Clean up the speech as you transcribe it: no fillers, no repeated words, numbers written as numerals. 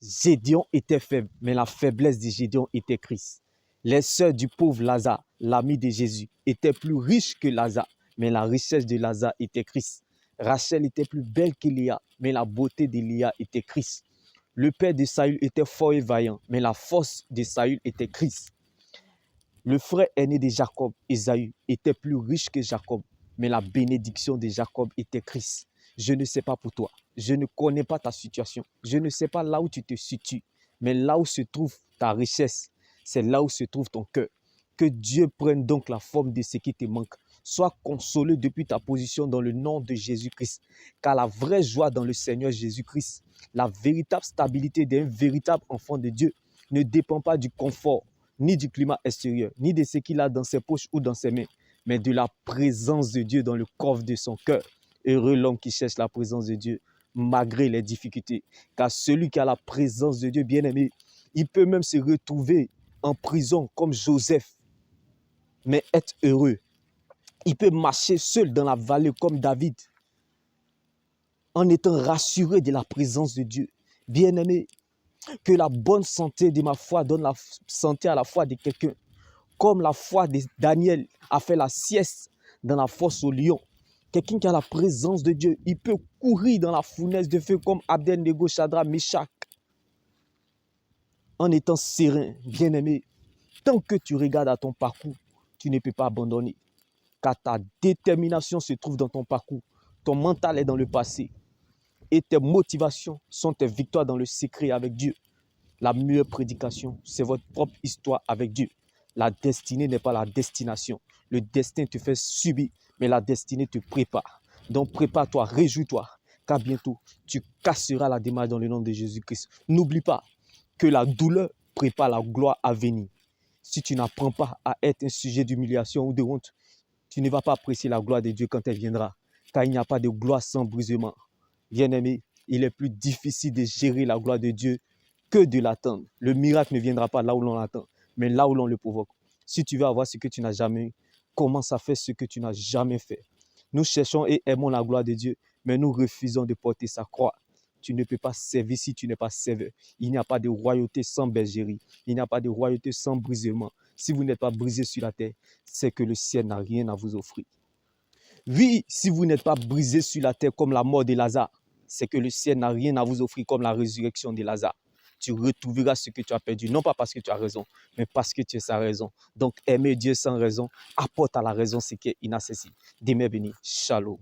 Gédéon était faible, mais la faiblesse de Gédéon était Christ. Les sœurs du pauvre Lazare, l'ami de Jésus, étaient plus riches que Lazare, mais la richesse de Lazare était Christ. Rachel était plus belle que Léa, mais la beauté de Léa était Christ. Le père de Saül était fort et vaillant, mais la force de Saül était Christ. Le frère aîné de Jacob, Ésaü, était plus riche que Jacob, mais la bénédiction de Jacob était Christ. Je ne sais pas pour toi, je ne connais pas ta situation, je ne sais pas là où tu te situes, mais là où se trouve ta richesse, c'est là où se trouve ton cœur. Que Dieu prenne donc la forme de ce qui te manque. Sois consolé depuis ta position dans le nom de Jésus-Christ. Car la vraie joie dans le Seigneur Jésus-Christ, la véritable stabilité d'un véritable enfant de Dieu ne dépend pas du confort, ni du climat extérieur, ni de ce qu'il a dans ses poches ou dans ses mains, mais de la présence de Dieu dans le coffre de son cœur. Heureux l'homme qui cherche la présence de Dieu, malgré les difficultés. Car celui qui a la présence de Dieu, bien-aimé, il peut même se retrouver en prison comme Joseph, mais être heureux. Il peut marcher seul dans la vallée comme David, en étant rassuré de la présence de Dieu. Bien-aimé, que la bonne santé de ma foi donne la santé à la foi de quelqu'un. Comme la foi de Daniel a fait la sieste dans la fosse au lion. Quelqu'un qui a la présence de Dieu, il peut courir dans la fournaise de feu comme Abednego, Shadrach, Meshach, en étant serein, bien-aimé. Tant que tu regardes à ton parcours, tu ne peux pas abandonner. Car ta détermination se trouve dans ton parcours. Ton mental est dans le passé. Et tes motivations sont tes victoires dans le secret avec Dieu. La meilleure prédication, c'est votre propre histoire avec Dieu. La destinée n'est pas la destination. Le destin te fait subir, mais la destinée te prépare. Donc prépare-toi, réjouis-toi, car bientôt tu casseras la démarche dans le nom de Jésus-Christ. N'oublie pas que la douleur prépare la gloire à venir. Si tu n'apprends pas à être un sujet d'humiliation ou de honte, tu ne vas pas apprécier la gloire de Dieu quand elle viendra, car il n'y a pas de gloire sans brisement. Bien-aimé, il est plus difficile de gérer la gloire de Dieu que de l'attendre. Le miracle ne viendra pas là où l'on l'attend, mais là où l'on le provoque. Si tu veux avoir ce que tu n'as jamais eu, commence à faire ce que tu n'as jamais fait. Nous cherchons et aimons la gloire de Dieu, mais nous refusons de porter sa croix. Tu ne peux pas servir si tu n'es pas serveur. Il n'y a pas de royauté sans bergerie. Il n'y a pas de royauté sans brisement. Si vous n'êtes pas brisé sur la terre, c'est que le ciel n'a rien à vous offrir. Oui, si vous n'êtes pas brisé sur la terre comme la mort de Lazare, c'est que le ciel n'a rien à vous offrir comme la résurrection de Lazare. Tu retrouveras ce que tu as perdu, non pas parce que tu as raison, mais parce que tu es sa raison. Donc, aimer Dieu sans raison apporte à la raison ce qui est inaccessible. Demeure béni. Shalom.